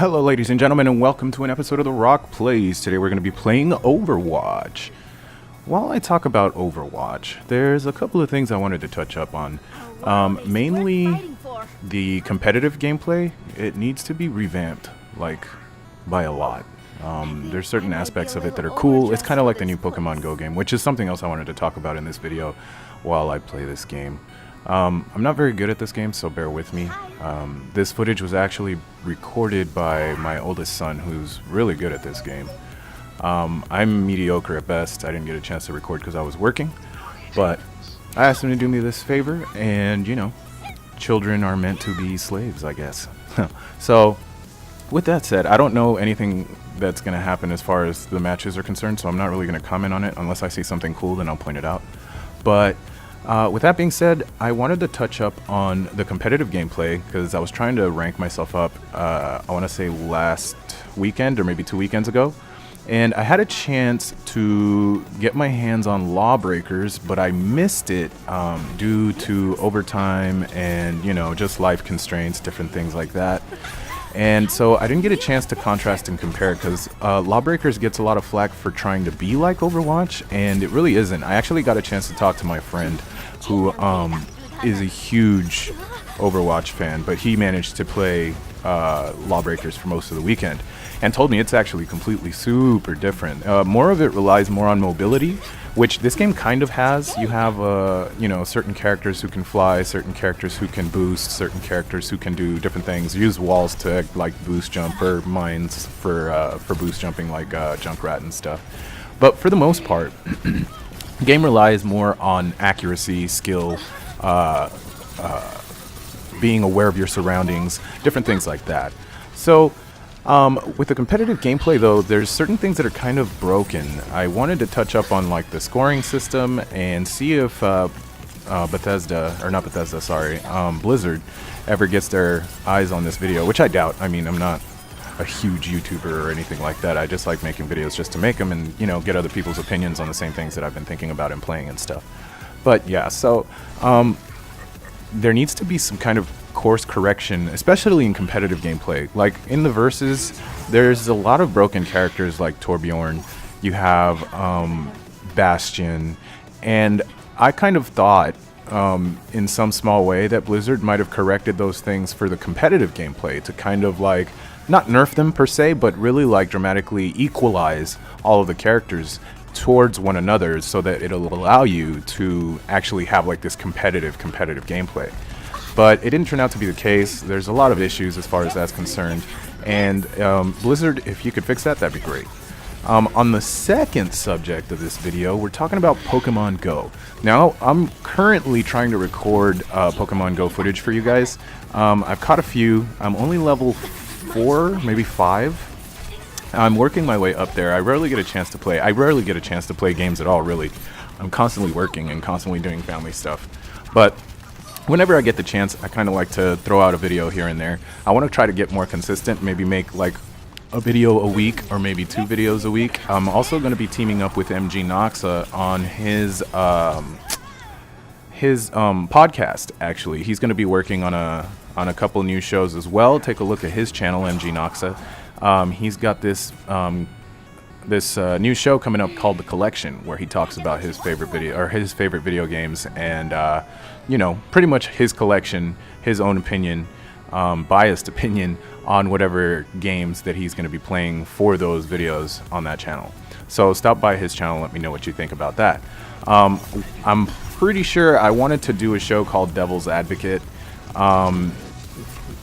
Hello ladies and gentlemen, and welcome to an episode of The Rock Plays. Today we're going to be playing Overwatch. While I talk about Overwatch, there's a couple of things I wanted to touch up on. Mainly the competitive gameplay. It needs to be revamped, like, by a lot. There's certain aspects of it that are cool. It's kind of like the new Pokemon Go game, which is something else I wanted to talk about in this video while I play this game. I'm not very good at this game, so bear with me. This footage was actually recorded by my oldest son, who's really good at this game. I'm mediocre at best. I didn't get a chance to record because I was working, but I asked him to do me this favor, and you know, children are meant to be slaves, I guess. So, with that said, I don't know anything that's going to happen as far as the matches are concerned, so I'm not really going to comment on it. Unless I see something cool, then I'll point it out. But with that being said, I wanted to touch up on the competitive gameplay because I was trying to rank myself up, I want to say last weekend or maybe 2 weekends ago. And I had a chance to get my hands on Lawbreakers, but I missed it due to overtime and, you know, just life constraints, different things like that. And so I didn't get a chance to contrast and compare because Lawbreakers gets a lot of flack for trying to be like Overwatch, and it really isn't. I actually got a chance to talk to my friend who is a huge Overwatch fan, but he managed to play Lawbreakers for most of the weekend and told me it's actually completely super different. More of it relies more on mobility, which this game kind of has. You have, you know, certain characters who can fly, certain characters who can boost, certain characters who can do different things. Use walls to like boost jump, or mines for boost jumping, like Junkrat and stuff. But for the most part, the game relies more on accuracy, skill, being aware of your surroundings, different things like that. So with the competitive gameplay though, there's certain things that are kind of broken. I wanted to touch up on like the scoring system and see if Blizzard ever gets their eyes on this video, which I doubt. I mean, I'm not a huge YouTuber or anything like that. I just like making videos just to make them and, you know, get other people's opinions on the same things that I've been thinking about and playing and stuff. But yeah, so there needs to be some kind of course correction, especially in competitive gameplay. Like in the verses, there's a lot of broken characters like Torbjorn. You have Bastion, and I kind of thought in some small way that Blizzard might have corrected those things for the competitive gameplay to kind of like not nerf them per se, but really like dramatically equalize all of the characters towards one another so that it'll allow you to actually have like this competitive gameplay. But it didn't turn out to be the case. There's a lot of issues as far as that's concerned, and Blizzard, if you could fix that, that'd be great. On the second subject of this video, we're talking about Pokemon Go. Now, I'm currently trying to record Pokemon Go footage for you guys. I've caught a few. I'm only level 4, maybe 5. I'm working my way up there. I rarely get a chance to play. I rarely get a chance to play games at all, really. I'm constantly working and constantly doing family stuff. But whenever I get the chance, I kind of like to throw out a video here and there. I want to try to get more consistent, maybe make like a video a week or maybe 2 videos a week. I'm also going to be teaming up with Noxa on his podcast, actually. He's going to be working on a couple new shows as well. Take a look at his channel, Noxa. He's got this new show coming up called The Collection, where he talks about his favorite video games and you know, pretty much his collection, his own opinion, biased opinion on whatever games that he's going to be playing for those videos on that channel. So stop by his channel, let me know what you think about that. I'm pretty sure I wanted to do a show called Devil's Advocate.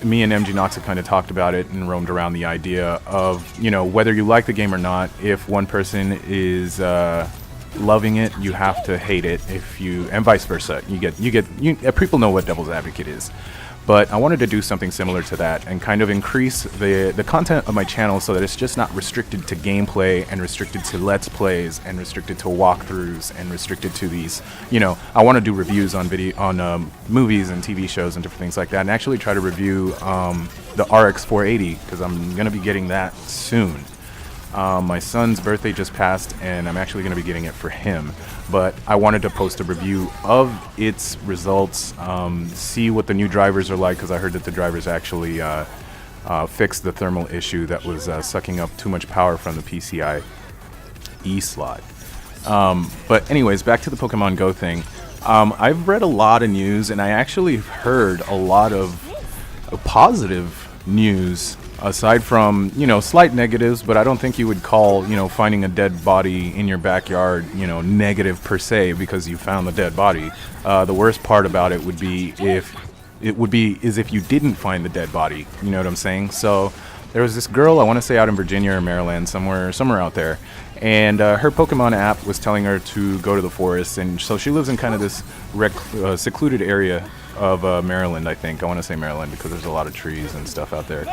Me and Noxa kind of talked about it and roamed around the idea of, you know, whether you like the game or not, if one person is loving it, you have to hate it, and vice versa. People know what Devil's Advocate is. But I wanted to do something similar to that and kind of increase the content of my channel so that it's just not restricted to gameplay and restricted to Let's Plays and restricted to walkthroughs and restricted to these, you know, I want to do reviews on movies and TV shows and different things like that, and actually try to review the RX 480 because I'm going to be getting that soon. My son's birthday just passed, and I'm actually going to be getting it for him. But I wanted to post a review of its results, see what the new drivers are like, because I heard that the drivers actually fix the thermal issue that was sucking up too much power from the PCIe slot. But anyways, back to the Pokemon Go thing. I've read a lot of news, and I actually heard a lot of positive news, aside from, slight negatives, but I don't think you would call, finding a dead body in your backyard, negative per se, because you found the dead body. The worst part about it would be if you didn't find the dead body, you know what I'm saying? So there was this girl, I want to say out in Virginia or Maryland, somewhere out there, and her Pokemon app was telling her to go to the forest, and so she lives in kind of this secluded area of Maryland, I think. I want to say Maryland because there's a lot of trees and stuff out there.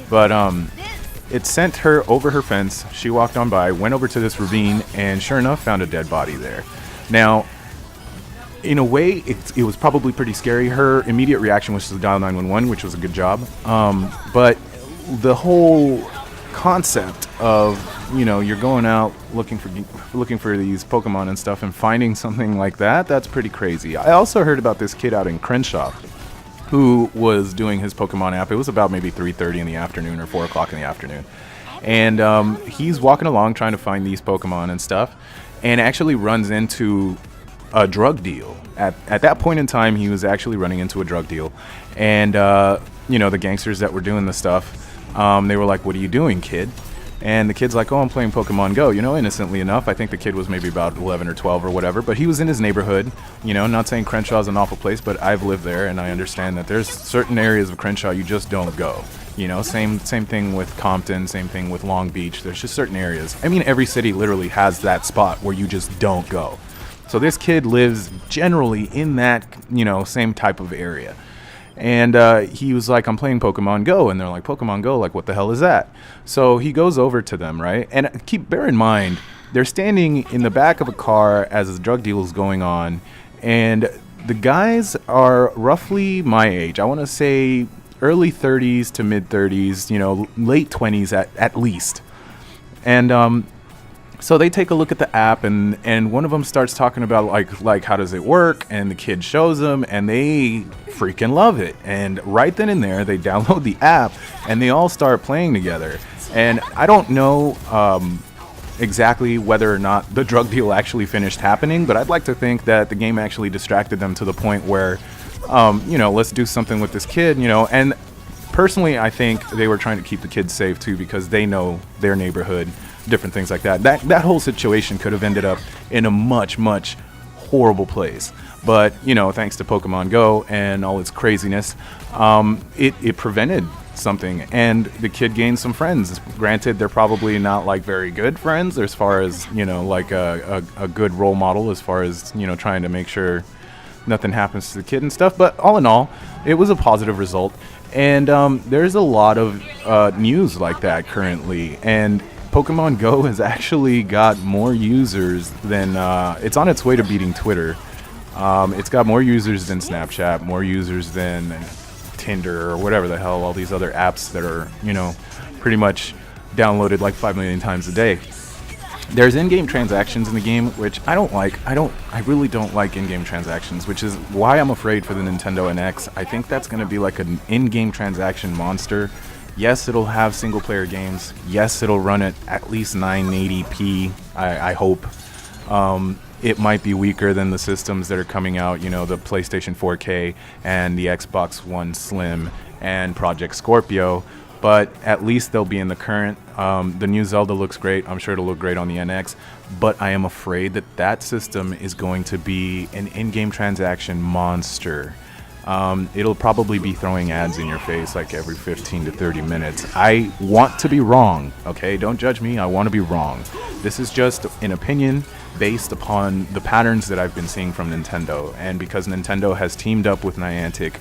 But it sent her over her fence. She walked on by, went over to this ravine, and sure enough, found a dead body there. Now, in a way, it was probably pretty scary. Her immediate reaction was to dial 911, which was a good job. But the whole concept of, you're going out looking for these Pokemon and stuff and finding something like that's pretty crazy. I also heard about this kid out in Crenshaw who was doing his Pokemon app. It was about maybe 3:30 in the afternoon or 4 o'clock in the afternoon. And he's walking along trying to find these Pokemon and stuff, and actually runs into a drug deal. At that point in time, he was actually running into a drug deal. And, the gangsters that were doing the stuff, they were like, "What are you doing, kid?" And the kid's like, "Oh, I'm playing Pokemon Go," innocently enough. I think the kid was maybe about 11 or 12 or whatever, but he was in his neighborhood. Not saying Crenshaw's an awful place, but I've lived there, and I understand that there's certain areas of Crenshaw you just don't go. Same thing with Compton, same thing with Long Beach. There's just certain areas. I mean, every city literally has that spot where you just don't go. So this kid lives generally in that, same type of area. And he was like, "I'm playing Pokemon Go." And they're like, "Pokemon Go? Like, what the hell is that?" So he goes over to them, right? And bear in mind, they're standing in the back of a car as the drug deal is going on. And the guys are roughly my age. I want to say early 30s to mid 30s, late 20s at least. And so they take a look at the app, and one of them starts talking about like how does it work, and the kid shows them, and they freaking love it. And right then and there, they download the app, and they all start playing together. And I don't know exactly whether or not the drug deal actually finished happening, but I'd like to think that the game actually distracted them to the point where, let's do something with this kid, and personally, I think they were trying to keep the kids safe too, because they know their neighborhood, different things like that. That whole situation could have ended up in a much, much horrible place. But, thanks to Pokemon Go and all its craziness, it prevented something, and the kid gained some friends. Granted, they're probably not like very good friends as far as, like a good role model as far as, trying to make sure nothing happens to the kid and stuff. But all in all, it was a positive result. And there's a lot of news like that currently. And Pokemon Go has actually got more users than it's on its way to beating Twitter. It's got more users than Snapchat, more users than Tinder or whatever the hell, all these other apps that are, pretty much downloaded like 5 million times a day. There's in-game transactions in the game, which I don't like. I really don't like in-game transactions, which is why I'm afraid for the Nintendo NX. I think that's going to be like an in-game transaction monster. Yes, it'll have single-player games. Yes, it'll run at least 980p, I hope. It might be weaker than the systems that are coming out, the PlayStation 4K and the Xbox One Slim and Project Scorpio, but at least they'll be in the current. The new Zelda looks great. I'm sure it'll look great on the NX, but I am afraid that system is going to be an in-game transaction monster. It'll probably be throwing ads in your face like every 15 to 30 minutes. I want to be wrong, okay? Don't judge me. I want to be wrong. This is just an opinion based upon the patterns that I've been seeing from Nintendo. And because Nintendo has teamed up with Niantic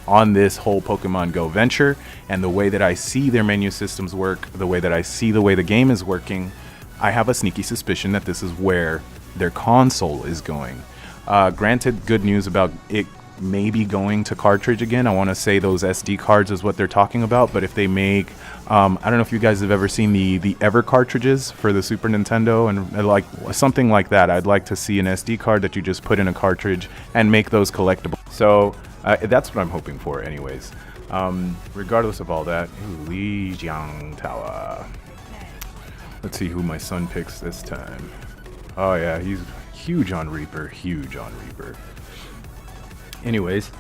on this whole Pokemon Go venture, and the way that I see their menu systems work, the way that I see the way the game is working, I have a sneaky suspicion that this is where their console is going. Granted, good news about it maybe going to cartridge again. I want to say those SD cards is what they're talking about, but if they make I don't know if you guys have ever seen the Ever cartridges for the Super Nintendo, and like something like that. I'd like to see an SD card that you just put in a cartridge and make those collectible. So that's what I'm hoping for anyways. Regardless of all that, ooh, Lijiang Tower. Let's see who my son picks this time. Oh yeah, he's huge on Reaper, huge on Reaper. Anyways,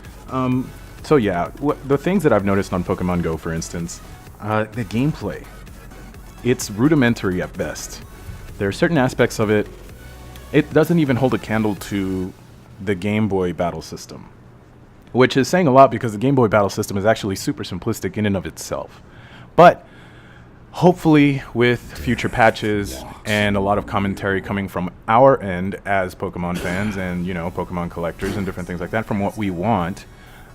so yeah, the things that I've noticed on Pokemon Go, for instance, the gameplay. It's rudimentary at best. There are certain aspects of it. It doesn't even hold a candle to the Game Boy battle system, which is saying a lot because the Game Boy battle system is actually super simplistic in and of itself. But hopefully with future patches and a lot of commentary coming from our end as Pokemon fans and, you know, Pokemon collectors and different things like that from what we want,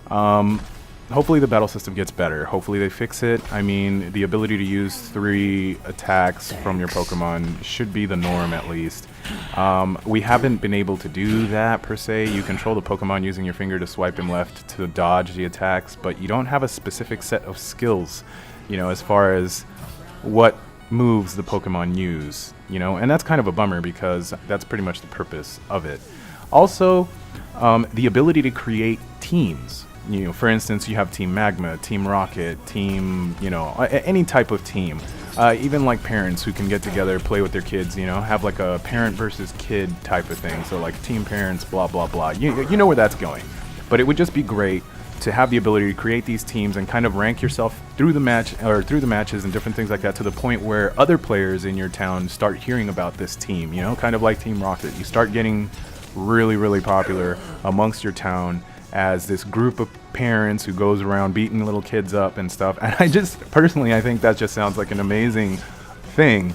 hopefully the battle system gets better. Hopefully they fix it. I mean, the ability to use 3 attacks from your Pokemon should be the norm at least. We haven't been able to do that per se. You control the Pokemon using your finger to swipe him left to dodge the attacks, but you don't have a specific set of skills, you know, as far as what moves the Pokemon use, you know, and that's kind of a bummer because that's pretty much the purpose of it. Also, the ability to create teams. You know, for instance, you have Team Magma, Team Rocket, Team, you know, any type of team. Even like parents who can get together, play with their kids, you know, have like a parent versus kid type of thing. So like team parents, blah, blah, blah. You know where that's going. But it would just be great to have the ability to create these teams and kind of rank yourself through the match or through the matches and different things like that to the point where other players in your town start hearing about this team, you know, kind of like Team Rocket. You start getting really, really popular amongst your town as this group of parents who goes around beating little kids up and stuff. And I just, personally, I think that just sounds like an amazing thing.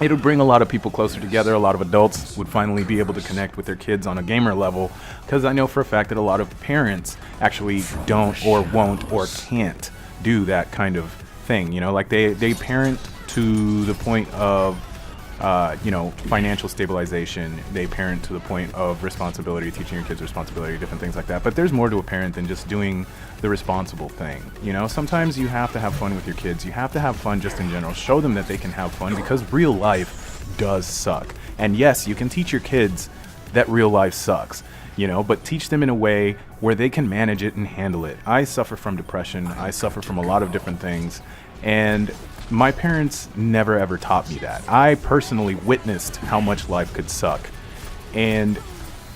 It would bring a lot of people closer together. A lot of adults would finally be able to connect with their kids on a gamer level, because I know for a fact that a lot of parents actually don't or won't or can't do that kind of thing. You know, like they parent to the point of you know, financial stabilization. They parent to the point of responsibility, teaching your kids responsibility, different things like that. But there's more to a parent than just doing the responsible thing. You know, sometimes you have to have fun with your kids. You have to have fun just in general. Show them that they can have fun because real life does suck. And yes, you can teach your kids that real life sucks, you know, but teach them in a way where they can manage it and handle it. I suffer from depression. I suffer from a lot of different things. And my parents never ever taught me that. I personally witnessed how much life could suck, and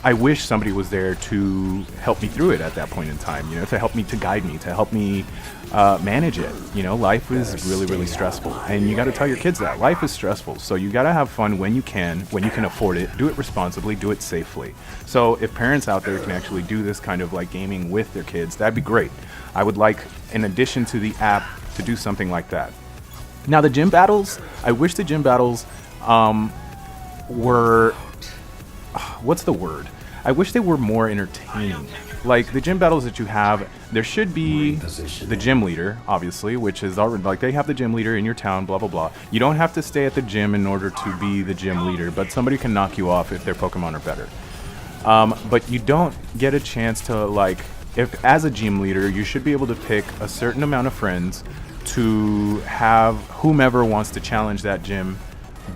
I wish somebody was there to help me through it at that point in time, you know, to help me, to guide me, to help me manage it. You know, life is really, really stressful, and you got to tell your kids that life is stressful. So you got to have fun when you can afford it, do it responsibly, do it safely. So if parents out there can actually do this kind of like gaming with their kids, that'd be great. I would like, in addition to the app, to do something like that. Now the gym battles, I wish the gym battles were, what's the word? I wish they were more entertaining. Like the gym battles that you have, there should be the gym leader, obviously, which is already, like they have the gym leader in your town, blah, blah, blah. You don't have to stay at the gym in order to be the gym leader, but somebody can knock you off if their Pokemon are better. But you don't get a chance to, like, if as a gym leader, you should be able to pick a certain amount of friends to have whomever wants to challenge that gym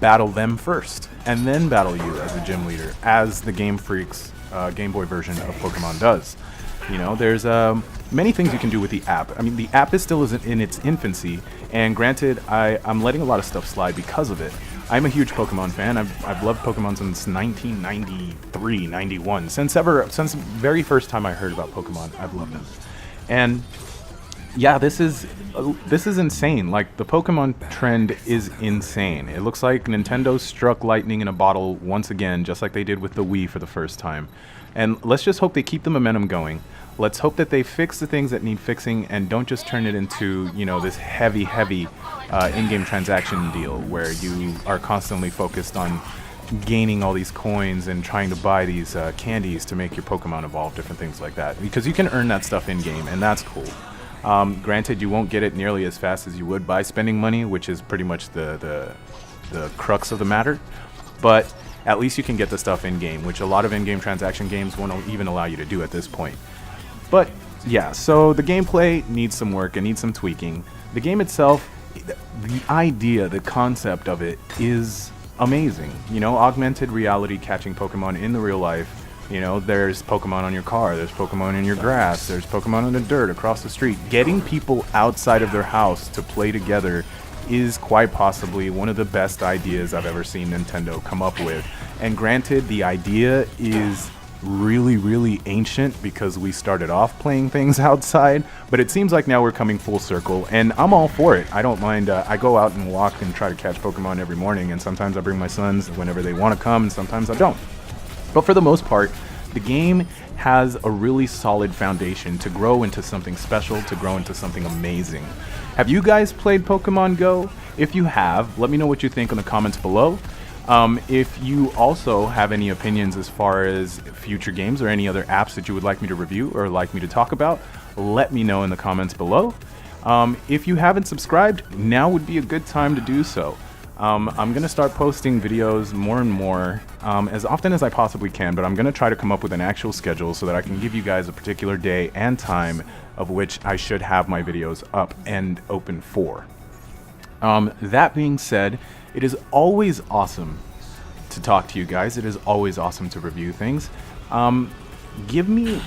battle them first, and then battle you as a gym leader, as the Game Freak's Game Boy version of Pokemon does. You know, there's many things you can do with the app. I mean, the app is still in its infancy, and granted, I'm letting a lot of stuff slide because of it. I'm a huge Pokemon fan. I've loved Pokemon since 1993, 91. Since the very first time I heard about Pokemon, I've loved them. And yeah, this is insane. Like, the Pokemon trend is insane. It looks like Nintendo struck lightning in a bottle once again, just like they did with the Wii for the first time. And let's just hope they keep the momentum going. Let's hope that they fix the things that need fixing and don't just turn it into, you know, this heavy in-game transaction deal where you are constantly focused on gaining all these coins and trying to buy these candies to make your Pokemon evolve, different things like that. Because you can earn that stuff in-game, and that's cool. Granted, you won't get it nearly as fast as you would by spending money, which is pretty much the crux of the matter. But at least you can get the stuff in-game, which a lot of in-game transaction games won't even allow you to do at this point. But yeah, so the gameplay needs some work, it needs some tweaking. The game itself, the idea, the concept of it is amazing. You know, augmented reality, catching Pokemon in the real life You know, there's Pokemon on your car, there's Pokemon in your grass, there's Pokemon in the dirt across the street. Getting people outside of their house to play together is quite possibly one of the best ideas I've ever seen Nintendo come up with. And granted, the idea is really ancient because we started off playing things outside, but it seems like now we're coming full circle, and I'm all for it. I don't mind. I go out and walk and try to catch Pokemon every morning, and sometimes I bring my sons whenever they want to come, and sometimes I don't. But for the most part, the game has a really solid foundation to grow into something special, to grow into something amazing. Have you guys played Pokemon Go? If you have, let me know what you think in the comments below. If you also have any opinions as far as future games or any other apps that you would like me to review or like me to talk about, let me know in the comments below. If you haven't subscribed, now would be a good time to do so. I'm going to start posting videos more and more as often as I possibly can, but I'm going to try to come up with an actual schedule so that I can give you guys a particular day and time of which I should have my videos up and open for. That being said, it is always awesome to talk to you guys. It is always awesome to review things. Give me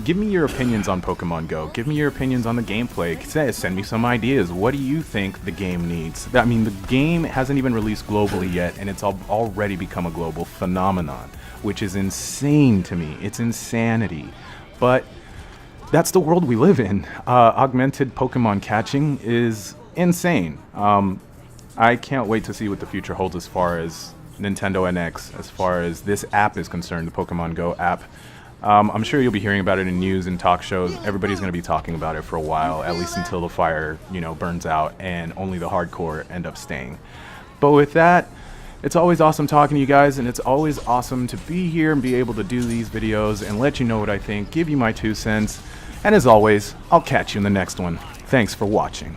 your opinions on Pokemon Go. Give me your opinions on the gameplay. Send me some ideas. What do you think the game needs? I mean, the game hasn't even released globally yet, and it's already become a global phenomenon, which is insane to me. It's insanity. But that's the world we live in. Augmented Pokemon catching is insane. I can't wait to see what the future holds as far as Nintendo NX, as far as this app is concerned, the Pokemon Go app. I'm sure you'll be hearing about it in news and talk shows. Everybody's going to be talking about it for a while, at least until the fire, burns out and only the hardcore end up staying. But with that, it's always awesome talking to you guys, and it's always awesome to be here and be able to do these videos and let you know what I think, give you my 2 cents. And as always, I'll catch you in the next one. Thanks for watching.